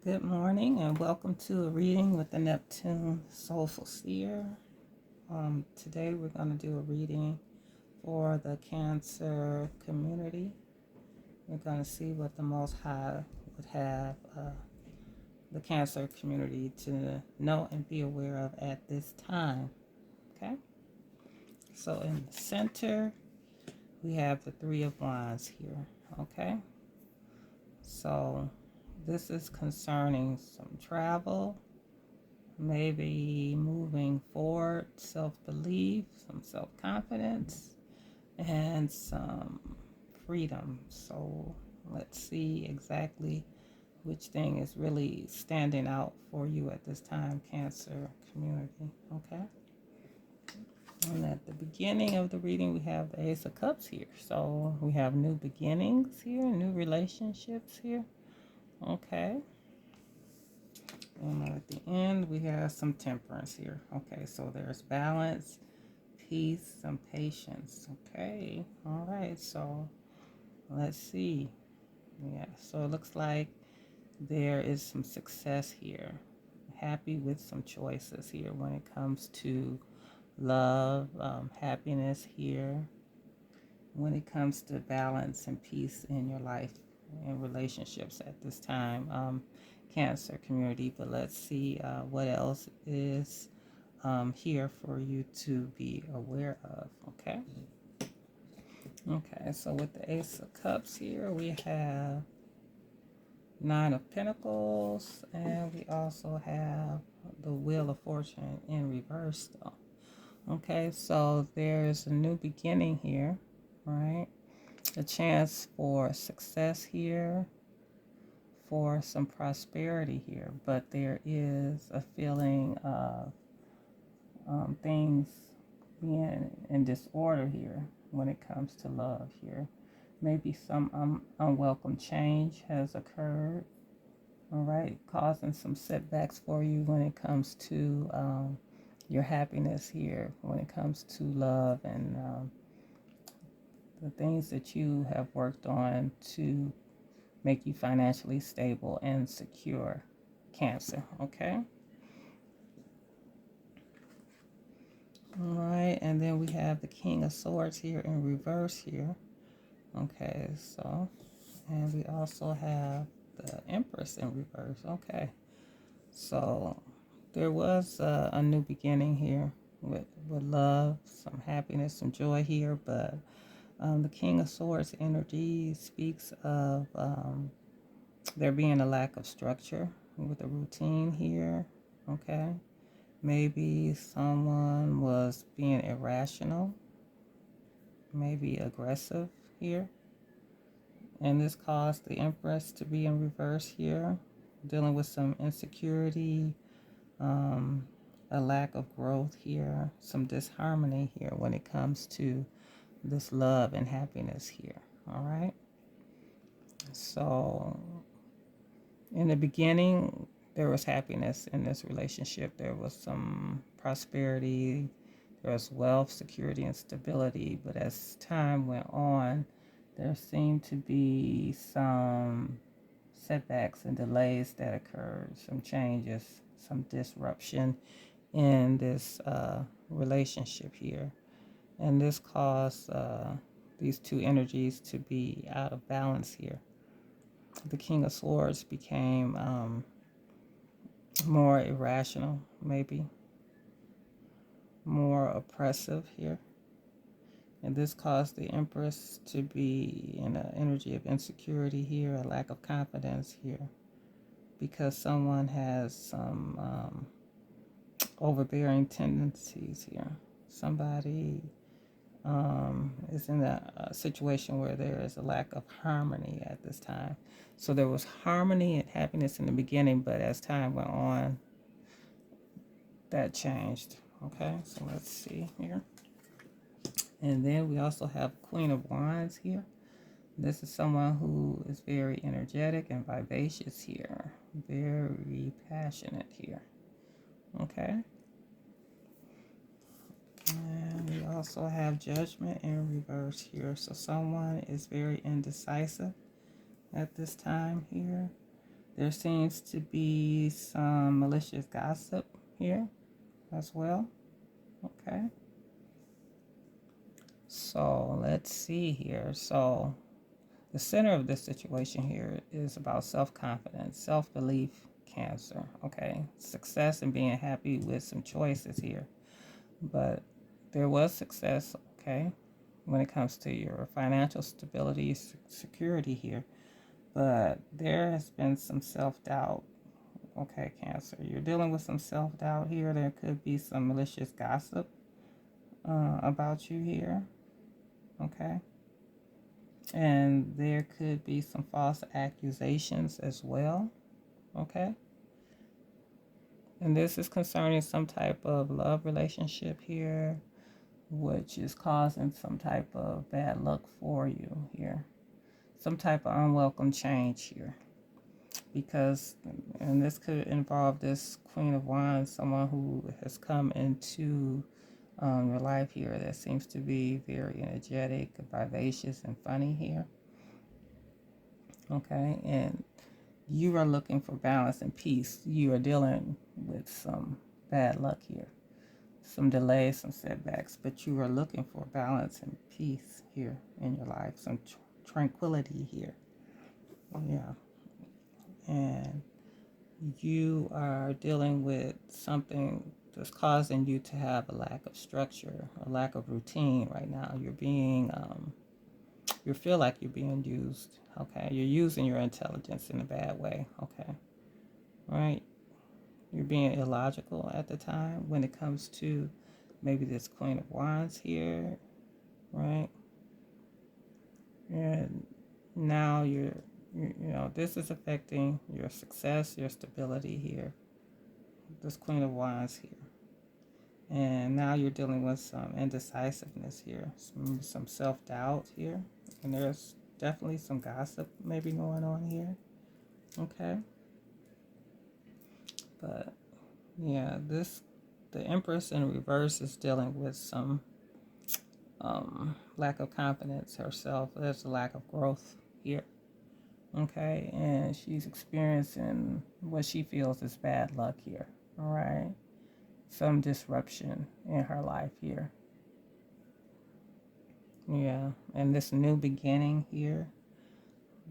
Good morning and welcome to a reading with the Neptune Soulful Seer. Today we're going to do a reading for the Cancer community. We're going to see what the Most High would have the Cancer community to know and be aware of at this time. Okay? So in the center, we have the Three of Wands here. Okay? So this is concerning some travel, maybe moving forward, self-belief, some self-confidence, and some freedom. So let's see exactly which thing is really standing out for you at this time, Cancer community. Okay. And at the beginning of the reading, we have the Ace of Cups here. So we have new beginnings here, new relationships here. Okay. And at the end, we have some temperance here. Okay, so there's balance, peace, some patience. Okay, all right, so let's see. Yeah, so it looks like there is some success here. Happy with some choices here when it comes to love, happiness here. When it comes to balance and peace in your life and relationships at this time, Cancer community. But let's see what else is here for you to be aware of. Okay. Okay. So with the Ace of Cups here, we have Nine of Pentacles, and we also have the Wheel of Fortune in reverse, though. Okay. So there's a new beginning here, right? A chance for success here, for some prosperity here, but there is a feeling of things being in disorder here when it comes to love here. Maybe some unwelcome change has occurred, all right, causing some setbacks for you when it comes to your happiness here, when it comes to love and the things that you have worked on to make you financially stable and secure, Cancer. Okay. All right. And then we have the King of Swords here in reverse here. Okay. So, and we also have the Empress in reverse. Okay. So there was a new beginning here with love, some happiness, some joy here. But the King of Swords energy speaks of there being a lack of structure with a routine here. Okay. Maybe someone was being irrational, maybe aggressive here. And this caused the Empress to be in reverse here, dealing with some insecurity, um, a lack of growth here, some disharmony here when it comes to this love and happiness here. All right. So in the beginning, there was happiness in this relationship. There was some prosperity. There was wealth, security, and stability. But as time went on, there seemed to be some setbacks and delays that occurred, some changes, some disruption in this relationship here. And this caused these two energies to be out of balance here. The King of Swords became more irrational, maybe more oppressive here. And this caused the Empress to be in an energy of insecurity here, a lack of confidence here, because someone has some overbearing tendencies here. Somebody is in a situation where there is a lack of harmony at this time. So there was harmony and happiness in the beginning, but as time went on, that changed. Okay, so let's see here. And then we also have Queen of Wands here. This is someone who is very energetic and vivacious here, very passionate here. Okay. And we also have Judgment in reverse here. So someone is very indecisive at this time here. There seems to be some malicious gossip here as well. Okay. So let's see here. So the center of this situation here is about self-confidence, self-belief, Cancer. Okay. Success and being happy with some choices here. But there was success, okay, when it comes to your financial stability, security here. But there has been some self-doubt. Okay, Cancer. You're dealing with some self-doubt here. There could be some malicious gossip about you here. Okay. And there could be some false accusations as well. Okay. And this is concerning some type of love relationship here, which is causing some type of bad luck for you here. Some type of unwelcome change here. Because, and this could involve this Queen of Wands, someone who has come into your life here that seems to be very energetic, vivacious, and funny here. Okay, and you are looking for balance and peace. You are dealing with some bad luck here, some delays, some setbacks, but you are looking for balance and peace here in your life, some tranquility here. Yeah, and you are dealing with something that's causing you to have a lack of structure, a lack of routine right now. You're being, you feel like you're being used. Okay, you're using your intelligence in a bad way. Okay, right? You're being illogical at the time when it comes to maybe this Queen of Wands here, right? And now this is affecting your success, your stability here. This Queen of Wands here. And now you're dealing with some indecisiveness here, some self-doubt here. And there's definitely some gossip maybe going on here. Okay. But yeah, the Empress in reverse is dealing with some lack of confidence herself. There's a lack of growth here. Okay. And she's experiencing what she feels is bad luck here. All right. Some disruption in her life here. Yeah, and this new beginning here,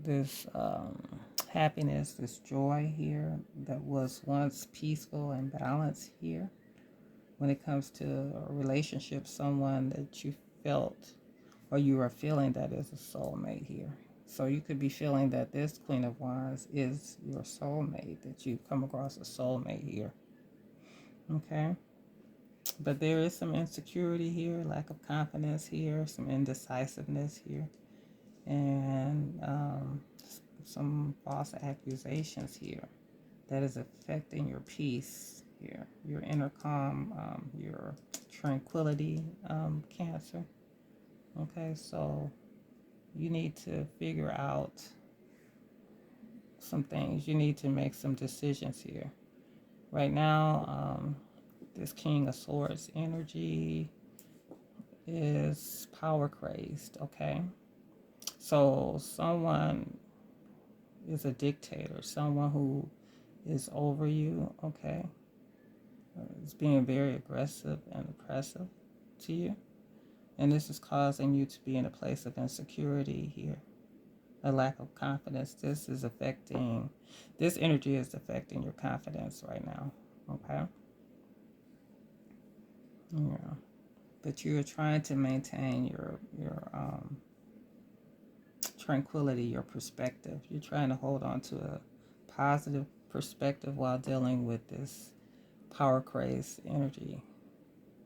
this happiness, this joy here that was once peaceful and balanced here. When it comes to a relationship, someone that you felt or you are feeling that is a soulmate here. So you could be feeling that this Queen of Wands is your soulmate, that you've come across a soulmate here. Okay? But there is some insecurity here, lack of confidence here, some indecisiveness here, and some false accusations here that is affecting your peace here, your inner calm, your tranquility, Cancer. Okay, so you need to figure out some things. You need to make some decisions here. Right now, this King of Swords energy is power crazed, okay? So someone is a dictator, someone who is over you, okay? Is being very aggressive and oppressive to you. And this is causing you to be in a place of insecurity here, a lack of confidence. This energy is affecting your confidence right now, okay? Yeah. But you're trying to maintain your tranquility, your perspective. You're trying to hold on to a positive perspective while dealing with this power crazed energy,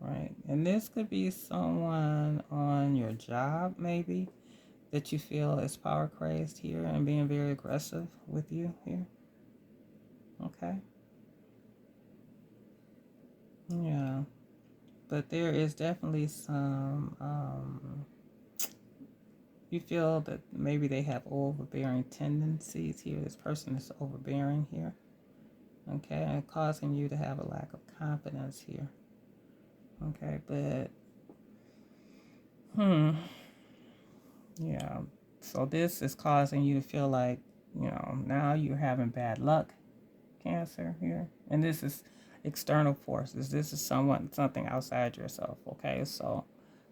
right? And this could be someone on your job, maybe, that you feel is power crazed here and being very aggressive with you here. Okay. Yeah. But there is definitely some you feel that maybe they have overbearing tendencies here. This person is overbearing here. Okay, and causing you to have a lack of confidence here. Okay, but yeah. So this is causing you to feel like now you're having bad luck, Cancer here. And this is external forces. This is something outside yourself. Okay, so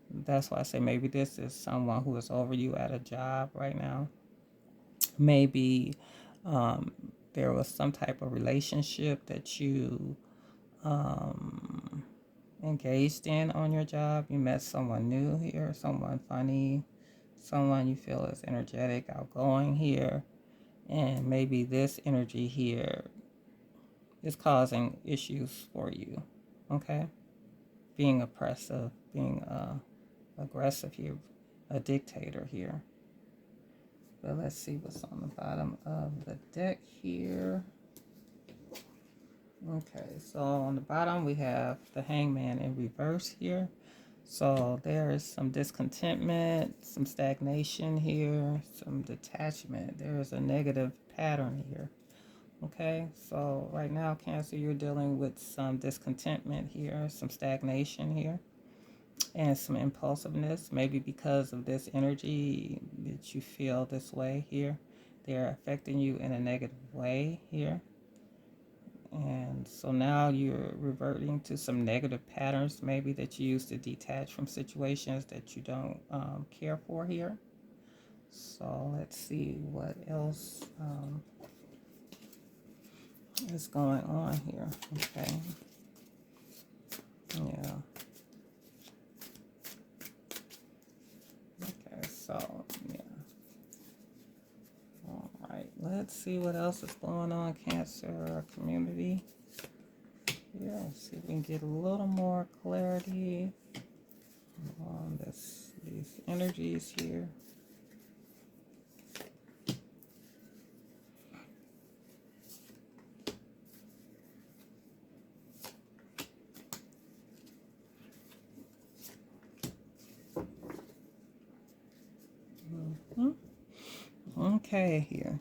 that's why I say maybe this is someone who is over you at a job right now. Maybe um, there was some type of relationship that you um, engaged in on your job. You met someone new here, someone funny, someone you feel is energetic, outgoing here. And maybe this energy here is causing issues for you. Okay? Being oppressive, being aggressive here, a dictator here. But let's see what's on the bottom of the deck here. Okay, so on the bottom we have the Hangman in reverse here. So there is some discontentment, some stagnation here, some detachment. There is a negative pattern here. Okay, so right now, Cancer, you're dealing with some discontentment here, some stagnation here, and some impulsiveness, maybe because of this energy that you feel this way here. They're affecting you in a negative way here. And so now you're reverting to some negative patterns, maybe that you used to detach from situations that you don't care for here. So let's see what else is going on here. Okay. Yeah. Okay, so yeah. All right. Let's see what else is going on, Cancer community. Yeah, let's see if we can get a little more clarity on these energies here. Okay, here.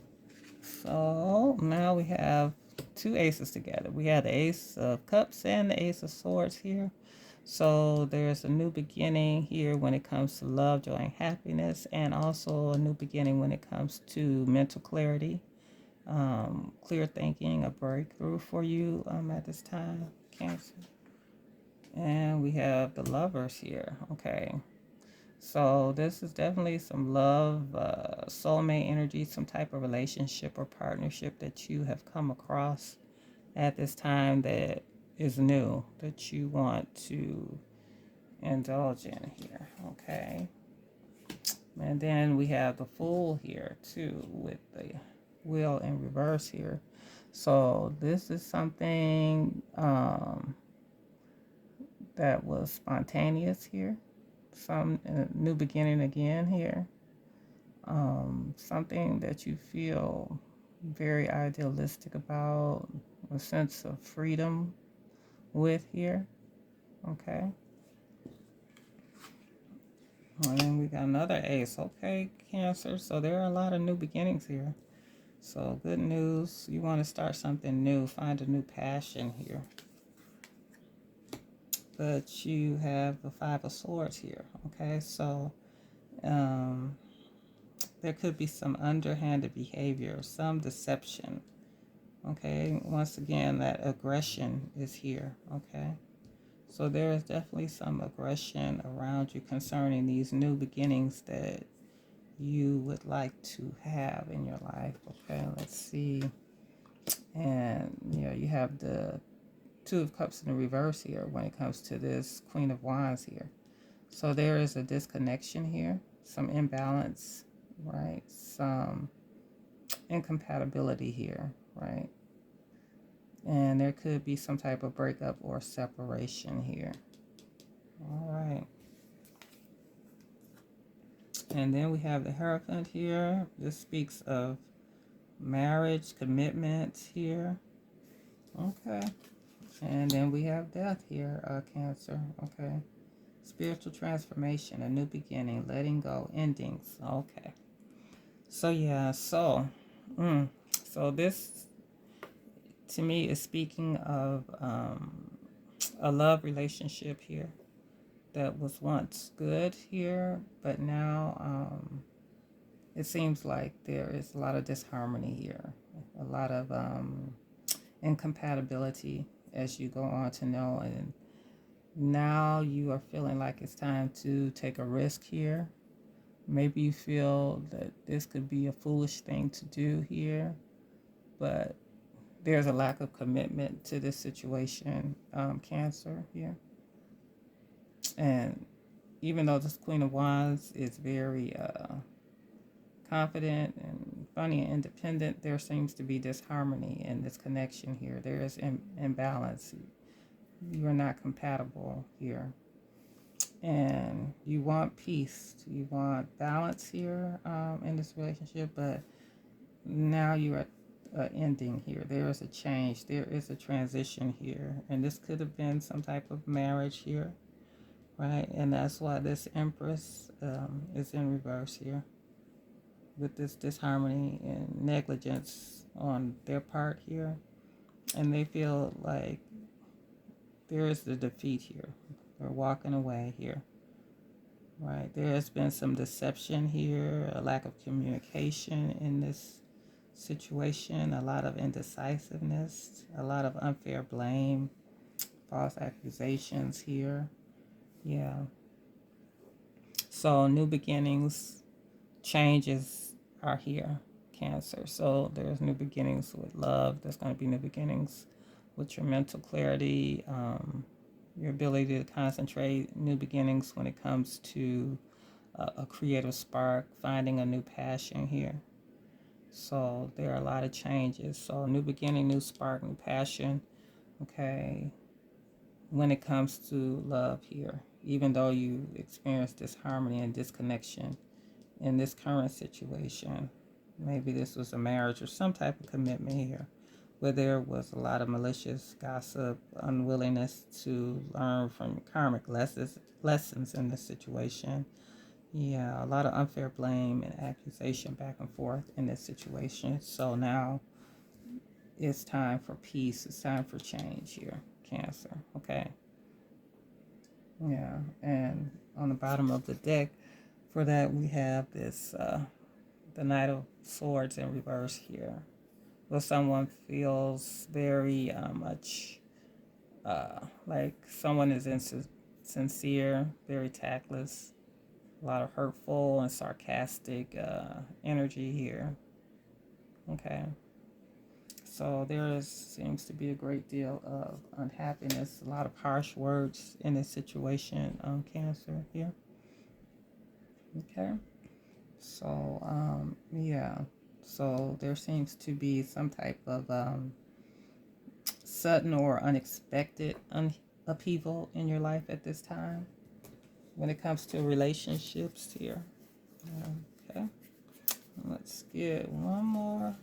So now we have two aces together. We have the Ace of Cups and the Ace of Swords here. So there's a new beginning here when it comes to love, joy, and happiness, and also a new beginning when it comes to mental clarity, clear thinking, a breakthrough for you at this time, Cancer. And we have the Lovers here. Okay. So this is definitely some love, soulmate energy, some type of relationship or partnership that you have come across at this time that is new, that you want to indulge in here. Okay. And then we have the Fool here too with the Wheel in reverse here. So this is something that was spontaneous here. Some new beginning again here. Something that you feel very idealistic about, a sense of freedom with here. Okay. And then we got another ace. Okay, Cancer. So there are a lot of new beginnings here. So good news. You want to start something new, find a new passion here. But you have the Five of Swords here. Okay, so there could be some underhanded behavior, some deception. Okay, once again, that aggression is here. Okay, so there is definitely some aggression around you concerning these new beginnings that you would like to have in your life. Okay, let's see. And you have the Two of Cups in the reverse here when it comes to this Queen of Wands here. So there is a disconnection here, some imbalance, right? Some incompatibility here, right? And there could be some type of breakup or separation here. All right. And then we have the Hierophant here. This speaks of marriage, commitment here. Okay. And then we have Death here, Cancer. Okay. Spiritual transformation, a new beginning, letting go, endings. Okay. So yeah, so this to me is speaking of a love relationship here that was once good here, but now it seems like there is a lot of disharmony here, a lot of incompatibility as you go on to know. And now you are feeling like it's time to take a risk here. Maybe you feel that this could be a foolish thing to do here, but there's a lack of commitment to this situation, Cancer here. And even though this Queen of Wands is very confident and funny and independent, there seems to be disharmony and disconnection here. There is imbalance. You are not compatible here. And you want peace. You want balance here in this relationship, but now you're at ending here. There is a change. There is a transition here. And this could have been some type of marriage here, right? And that's why this Empress is in reverse here, with this disharmony and negligence on their part here. And they feel like there is the defeat here. They're walking away here, right? There has been some deception here, a lack of communication in this situation, a lot of indecisiveness, a lot of unfair blame, false accusations here. Yeah. So new beginnings, changes are here, Cancer. So there's new beginnings with love. There's going to be new beginnings with your mental clarity, your ability to concentrate, new beginnings when it comes to a creative spark, finding a new passion here. So there are a lot of changes. So new beginning, new spark, new passion. Okay. When it comes to love here, even though you experience disharmony and disconnection in this current situation, maybe this was a marriage or some type of commitment here, where there was a lot of malicious gossip, unwillingness to learn from karmic lessons in this situation. Yeah, a lot of unfair blame and accusation back and forth in this situation. So now it's time for peace. It's time for change here, Cancer. Okay. Yeah, and on the bottom of the deck for that we have this the Knight of Swords in reverse here. Where someone feels very much like someone is insincere, very tactless, a lot of hurtful and sarcastic energy here. Okay. So there seems to be a great deal of unhappiness, a lot of harsh words in this situation, Cancer here. Okay. So, yeah. So there seems to be some type of sudden or unexpected upheaval in your life at this time when it comes to relationships here. Okay. Let's get one more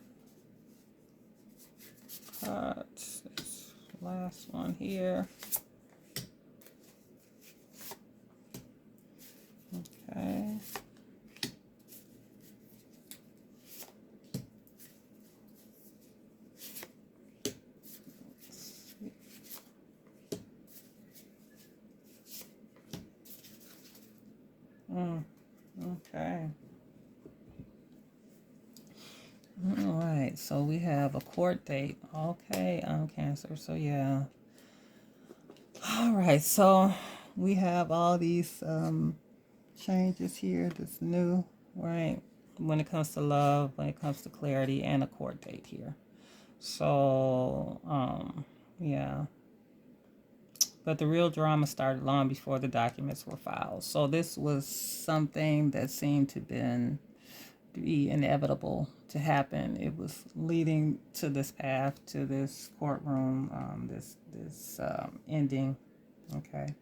card. This last one here. Okay. Okay. All right. So we have a court date. Okay, Cancer. So yeah. All right. So we have all these changes here. This new, right? When it comes to love, when it comes to clarity, and a court date here. So yeah. But the real drama started long before the documents were filed. So this was something that seemed to be inevitable to happen. It was leading to this path, to this courtroom, this ending. Okay,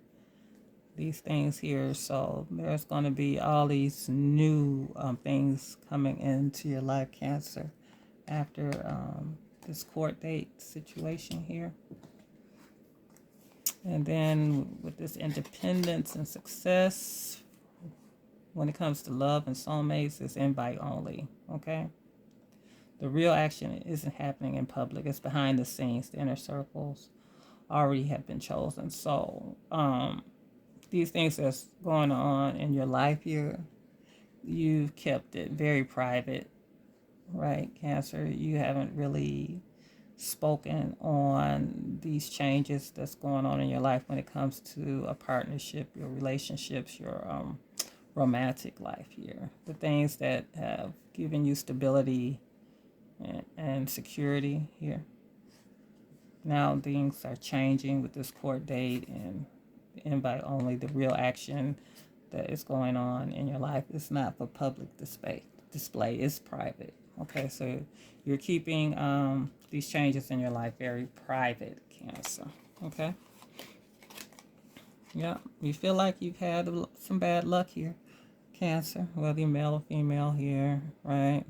these things here. So there's going to be all these new things coming into your life, Cancer, after this court date situation here. And then with this independence and success, when it comes to love and soulmates, it's invite only, okay? The real action isn't happening in public. It's behind the scenes. The inner circles already have been chosen. So these things that's going on in your life here, you've kept it very private, right, Cancer? You haven't really spoken on these changes that's going on in your life when it comes to a partnership, your relationships, your romantic life here. The things that have given you stability and security here. Now things are changing with this court date and invite only. The real action that is going on in your life is not for public display is private. Okay, so you're keeping these changes in your life very private, Cancer. Okay, yeah, you feel like you've had some bad luck here, Cancer, whether you're male or female here, right?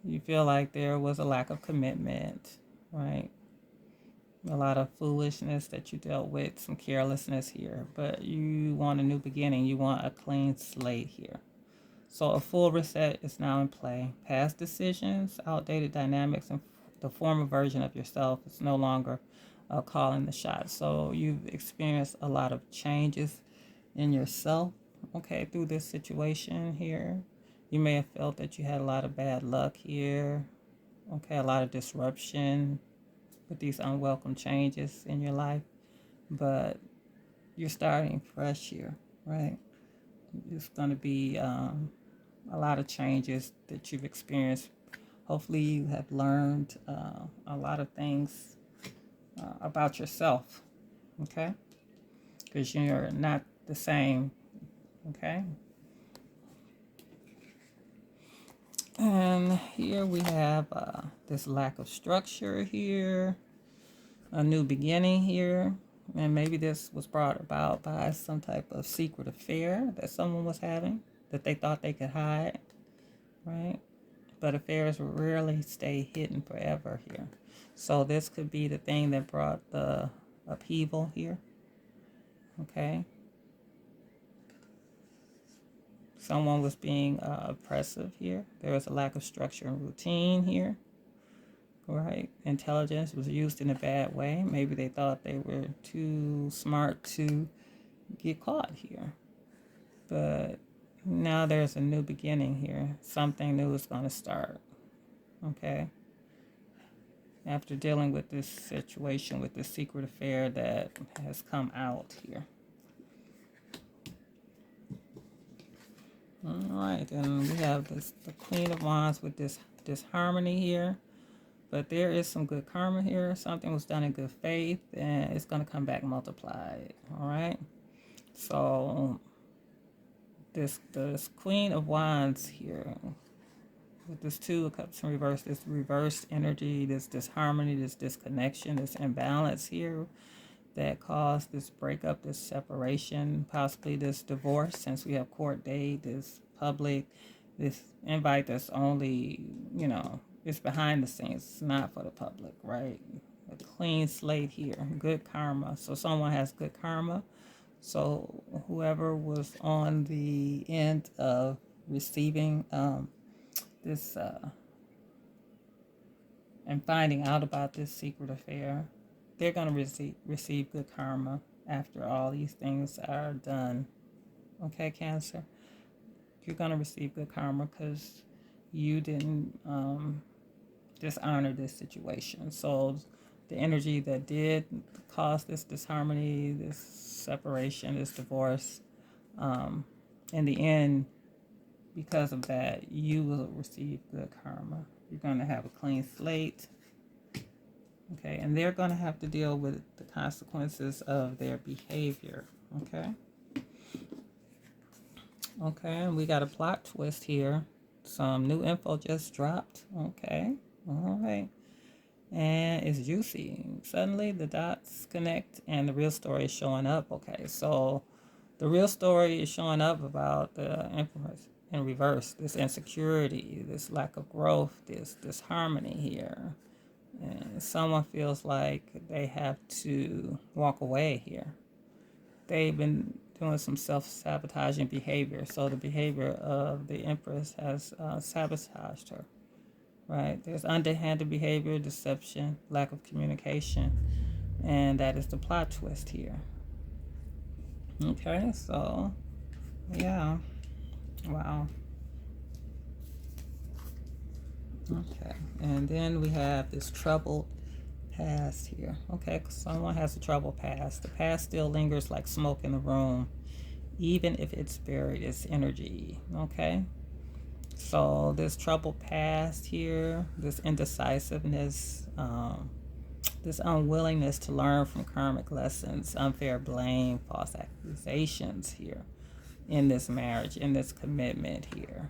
You feel like there was a lack of commitment, right? A lot of foolishness that you dealt with, some carelessness here, but you want a new beginning. You want a clean slate here. So a full reset is now in play. Past decisions, outdated dynamics, and the former version of yourself is no longer calling the shots. So you've experienced a lot of changes in yourself, okay, through this situation here. You may have felt that you had a lot of bad luck here, okay, a lot of disruption with these unwelcome changes in your life, but you're starting fresh here, right? It's going to be a lot of changes that you've experienced. Hopefully, you have learned a lot of things about yourself, okay? Because you're not the same, okay? And here we have this lack of structure here, a new beginning here. And maybe this was brought about by some type of secret affair that someone was having that they thought they could hide, right? But affairs rarely stay hidden forever here. So this could be the thing that brought the upheaval here, okay? Someone was being oppressive here. There was a lack of structure and routine here, right? Intelligence was used in a bad way. Maybe they thought they were too smart to get caught here. But now there's a new beginning here. Something new is going to start, okay? After dealing with this situation, with this secret affair that has come out here. All right, and we have the Queen of Wands with this harmony here. But there is some good karma here. Something was done in good faith, and it's going to come back multiplied. All right. So this Queen of Wands here with this Two of Cups in reverse, this reversed energy, this disharmony, this disconnection, this imbalance here that caused this breakup, this separation, possibly this divorce, since we have court date, this public, this invite that's only, it's behind the scenes. It's not for the public, right? A clean slate here, good karma. So someone has good karma. So whoever was on the end of receiving this and finding out about this secret affair, they're going to receive good karma after all these things are done. Okay, Cancer? You're going to receive good karma because you didn't dishonor this situation. So the energy that did cause this disharmony, this separation, this divorce, in the end, because of that, you will receive good karma. You're going to have a clean slate. Okay, and they're going to have to deal with the consequences of their behavior. Okay. Okay, and we got a plot twist here. Some new info just dropped. Okay, all right. And it's juicy. Suddenly the dots connect and the real story is showing up. Okay, so the real story is showing up about the Empress in reverse. This insecurity, this lack of growth, this disharmony here. And someone feels like they have to walk away here. They've been doing some self-sabotaging behavior. So the behavior of the Empress has sabotaged her, right? There's underhanded behavior, deception, lack of communication, and that is the plot twist here. Okay, so, yeah. Wow. Okay. And then we have this troubled past here. Okay, 'cause someone has a troubled past. The past still lingers like smoke in the room, even if it's buried its energy. Okay. So this troubled past here, this indecisiveness, this unwillingness to learn from karmic lessons, unfair blame, false accusations here in this marriage, in this commitment here,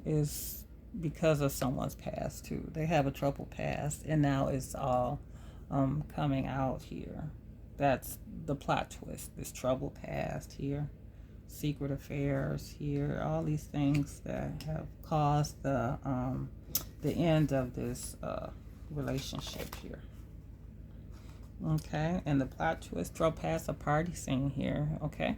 is because of someone's past too. They have a troubled past, and now it's all coming out here. That's the plot twist. This troubled past here, secret affairs here, all these things that have caused the end of this relationship here. Okay, and the plot twist, throw past a party scene here. Okay,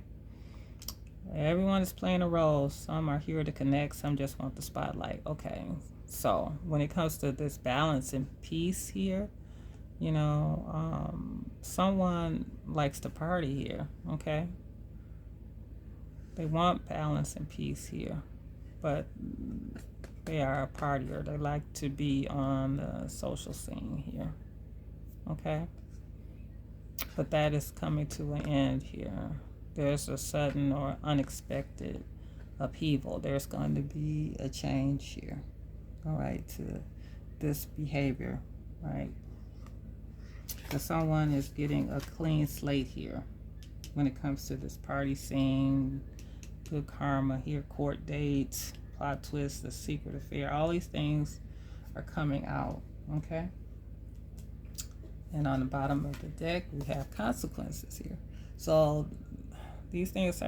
everyone is playing a role. Some are here to connect, some just want the spotlight. Okay, so when it comes to this balance and peace here, someone likes to party here. Okay, they want balance and peace here, but they are a partier. They like to be on the social scene here. Okay, but that is coming to an end here. There's a sudden or unexpected upheaval. There's going to be a change here, all right, to this behavior, right? Because someone is getting a clean slate here when it comes to this party scene, good karma here, court dates, plot twists, the secret affair. All these things are coming out, okay? And on the bottom of the deck, we have consequences here. So these things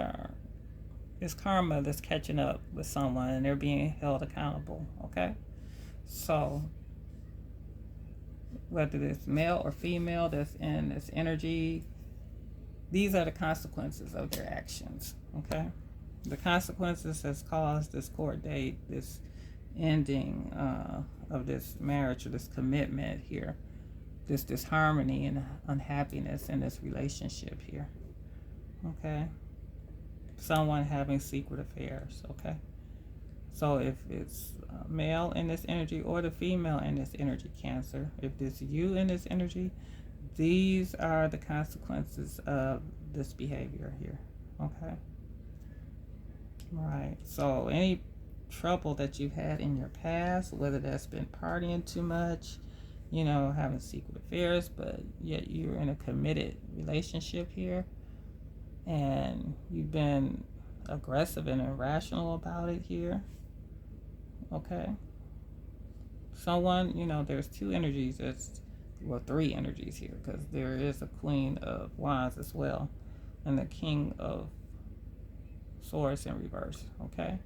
it's karma that's catching up with someone, and they're being held accountable, okay? So whether it's male or female that's in this energy, these are the consequences of their actions, okay? The consequences has caused this court date, this ending of this marriage or this commitment here, this disharmony and unhappiness in this relationship here, okay? Someone having secret affairs, okay? So if it's male in this energy or the female in this energy, Cancer, if it's you in this energy, these are the consequences of this behavior here, okay? Right. So any trouble that you've had in your past, whether that's been partying too much, having secret affairs, but yet you're in a committed relationship here, and you've been aggressive and irrational about it here, okay? Someone, there's two energies, three energies here, because there is a Queen of Wands as well, and the King of Swords in reverse, okay?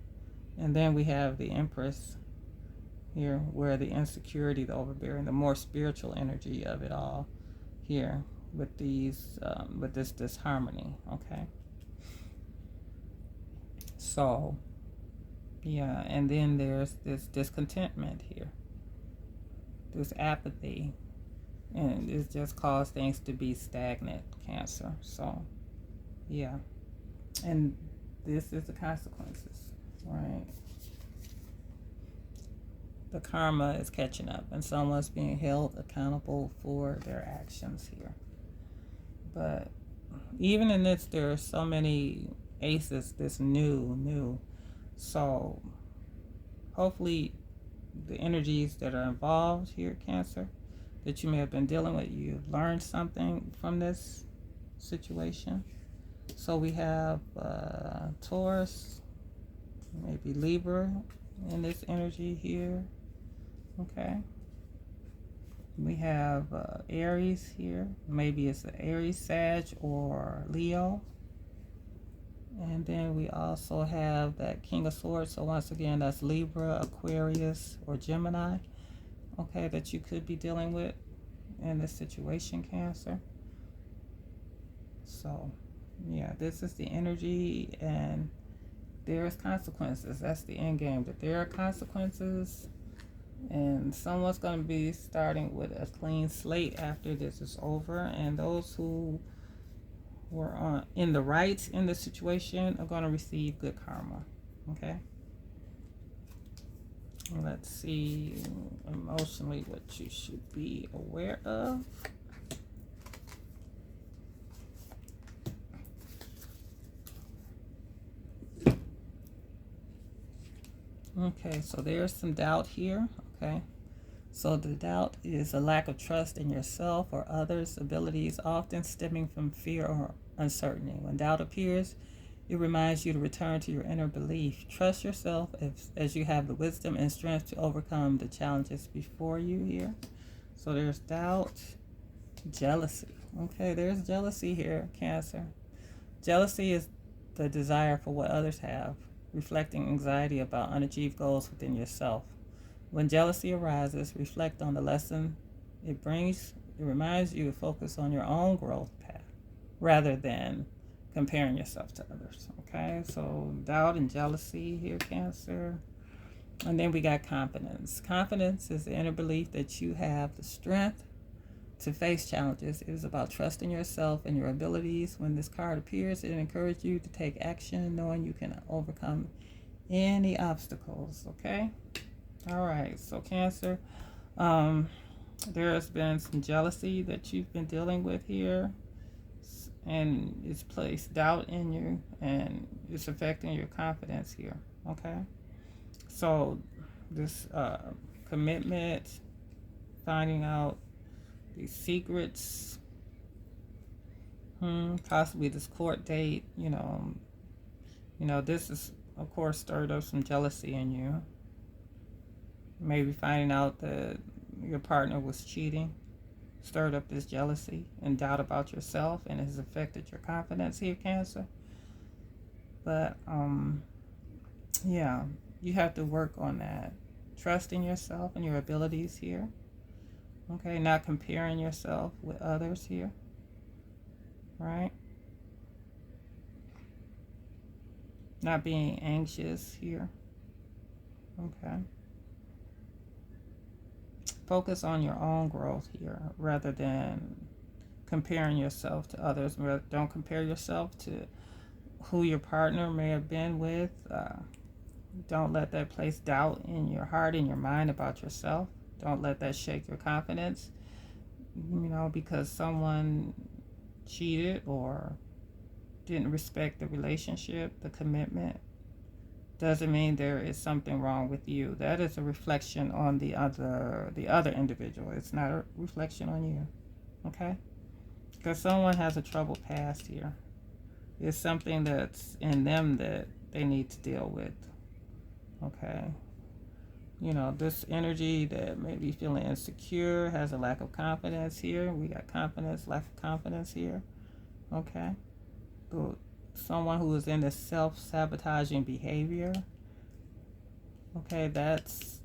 And then we have the Empress here, where the insecurity, the overbearing, the more spiritual energy of it all here with this disharmony, okay? So yeah, and then there's this discontentment here, this apathy, and it's just caused things to be stagnant, Cancer. So yeah, and this is the consequences, right? The karma is catching up, and someone's being held accountable for their actions here. But even in this, there are so many aces, this new. So hopefully the energies that are involved here, Cancer, that you may have been dealing with, you've learned something from this situation. So we have Taurus, maybe Libra in this energy here, okay? We have Aries here. Maybe it's an Aries, Sag, or Leo. And then we also have that King of Swords. So once again, that's Libra, Aquarius, or Gemini, okay, that you could be dealing with in this situation, Cancer. So yeah, this is the energy, and there's consequences. That's the end game, that there are consequences, and someone's going to be starting with a clean slate after this is over, and those who were in the right in the situation are going to receive good karma, Okay. Let's see emotionally what you should be aware of. Okay, so there's some doubt here. Okay. So the doubt is a lack of trust in yourself or others' abilities, often stemming from fear or uncertainty. When doubt appears, it reminds you to return to your inner belief. Trust yourself as you have the wisdom and strength to overcome the challenges before you here. So there's doubt, jealousy. Okay, there's jealousy here, Cancer. Jealousy is the desire for what others have, reflecting anxiety about unachieved goals within yourself. When jealousy arises, reflect on the lesson it brings. It reminds you to focus on your own growth path rather than comparing yourself to others. Okay, so doubt and jealousy here, Cancer. And then we got confidence. Confidence is the inner belief that you have the strength to face challenges. It is about trusting yourself and your abilities. When this card appears, it encourages you to take action, knowing you can overcome any obstacles. Okay. All right. So Cancer, there has been some jealousy that you've been dealing with here, and it's placed doubt in you, and it's affecting your confidence here. Okay. So this commitment, finding out these secrets, possibly this court date, this is of course stirred up some jealousy in you. Maybe finding out that your partner was cheating stirred up this jealousy and doubt about yourself, and it has affected your confidence here, Cancer. But yeah, you have to work on that. Trusting yourself and your abilities here. Okay, not comparing yourself with others here. Right? Not being anxious here. Okay. Focus on your own growth here rather than comparing yourself to others. Don't compare yourself to who your partner may have been with. Don't let that place doubt in your heart and your mind about yourself. Don't let that shake your confidence, because someone cheated or didn't respect the relationship, the commitment, doesn't mean there is something wrong with you. That is a reflection on the other individual. It's not a reflection on you. Okay? Because someone has a troubled past here. It's something that's in them that they need to deal with. Okay? This energy that may be feeling insecure, has a lack of confidence here. We got confidence, lack of confidence here. Okay? So someone who is in a self-sabotaging behavior, okay, that's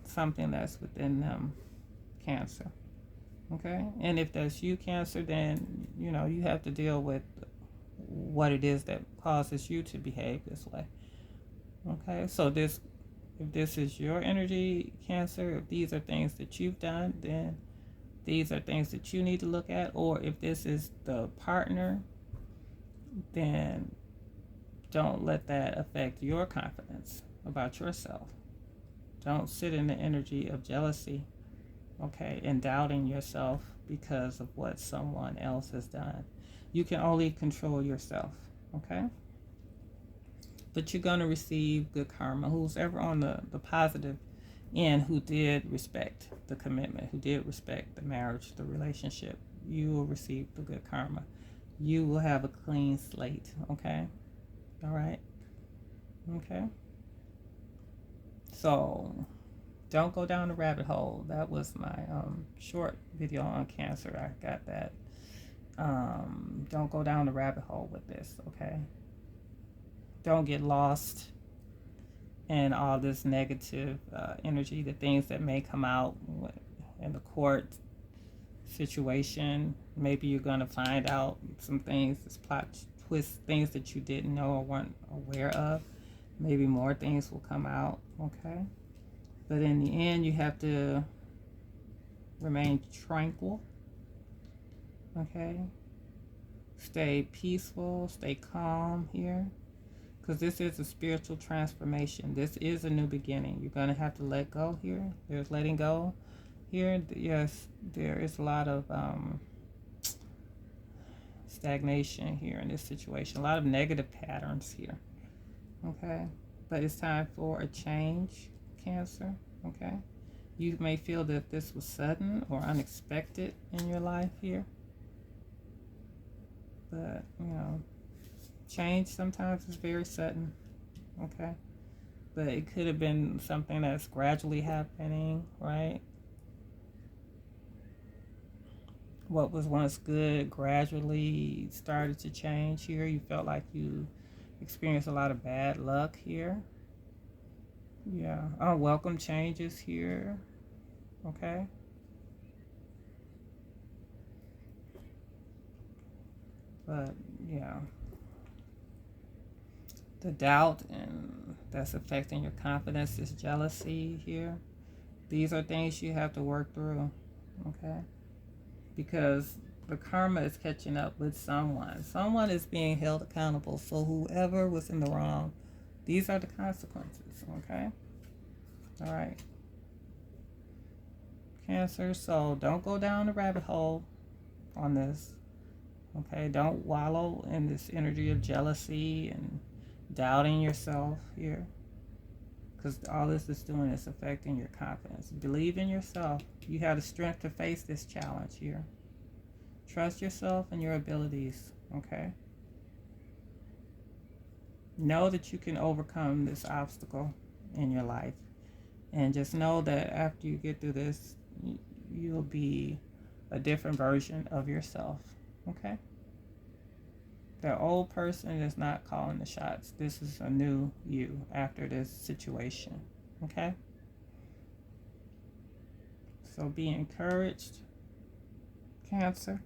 something that's within them, Cancer. Okay? And if that's you, Cancer, then, you have to deal with what it is that causes you to behave this way. Okay? So if this is your energy, Cancer, if these are things that you've done, then these are things that you need to look at. Or if this is the partner, then don't let that affect your confidence about yourself. Don't sit in the energy of jealousy, okay, and doubting yourself because of what someone else has done. You can only control yourself, okay? But you're going to receive good karma. Who's ever on the positive end, who did respect the commitment, who did respect the marriage, the relationship, you will receive the good karma. You will have a clean slate, okay? All right? Okay? So, don't go down the rabbit hole. That was my short video on Cancer. I got that. Don't go down the rabbit hole with this, okay? Don't get lost in all this negative energy, the things that may come out in the court situation. Maybe you're going to find out some things, this plot twist, things that you didn't know or weren't aware of. Maybe more things will come out, okay? But in the end, you have to remain tranquil, okay? Stay peaceful, stay calm here. because this is a spiritual transformation. This is a new beginning. You're going to have to let go here. There's letting go here. Yes, there is a lot of stagnation here in this situation, a lot of negative patterns here. Okay, but it's time for a change, Cancer. Okay, you may feel that this was sudden or unexpected in your life here, but change sometimes is very sudden. Okay, but it could have been something that's gradually happening, right? What was once good gradually started to change here. You felt like you experienced a lot of bad luck here. Yeah, unwelcome changes here. Okay, but yeah, the doubt and that's affecting your confidence is jealousy here. These are things you have to work through. Okay, because the karma is catching up with someone. Someone is being held accountable. So whoever was in the wrong, these are the consequences. Okay. All right. Cancer. So don't go down the rabbit hole on this. Okay. Don't wallow in this energy of jealousy and doubting yourself here. Because all this is doing is affecting your confidence. Believe in yourself. You have the strength to face this challenge here. Trust yourself and your abilities, okay? Know that you can overcome this obstacle in your life. And just know that after you get through this, you'll be a different version of yourself, okay? The old person is not calling the shots. This is a new you after this situation, okay? So be encouraged, Cancer.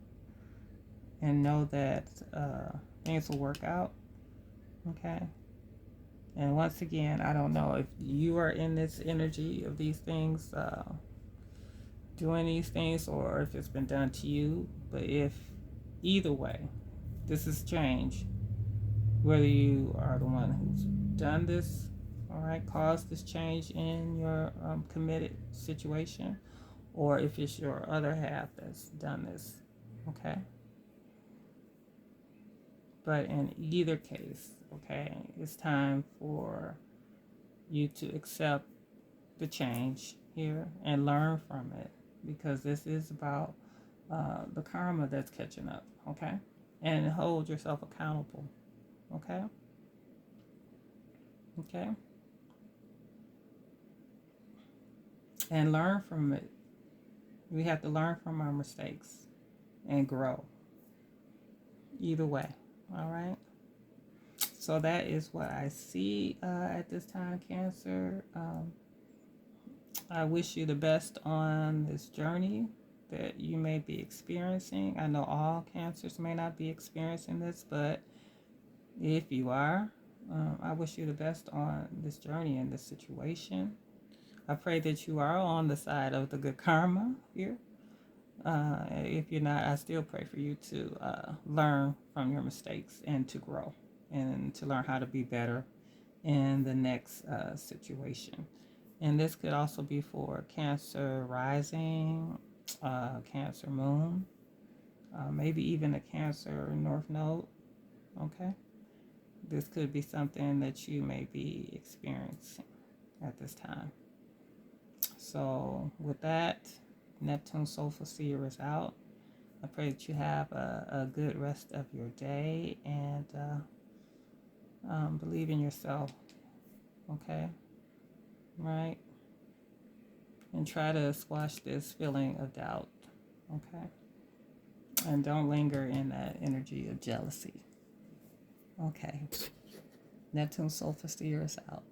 And know that things will work out. Okay. And once again, I don't know if you are in this energy of these things, doing these things, or if it's been done to you. But if either way, this is change. Whether you are the one who's done this, all right, caused this change in your committed situation, or if it's your other half that's done this. Okay. But in either case, okay, it's time for you to accept the change here and learn from it, because this is about the karma that's catching up, okay? And hold yourself accountable, okay? Okay? And learn from it. We have to learn from our mistakes and grow. Either way, all right? So that is what I see at this time, Cancer. I wish you the best on this journey that you may be experiencing. I know all Cancers may not be experiencing this, but if you are, I wish you the best on this journey and this situation. I pray that you are on the side of the good karma here. If you're not, I still pray for you to learn from your mistakes and to grow and to learn how to be better in the next situation. And this could also be for Cancer rising, Cancer moon, maybe even a Cancer North Node. Okay, this could be something that you may be experiencing at this time. So with that, Neptune Soulful Seer is out. I pray that you have a good rest of your day and believe in yourself. Okay, right? And try to squash this feeling of doubt. Okay, and don't linger in that energy of jealousy. Okay, Neptune Soulful Seer is out.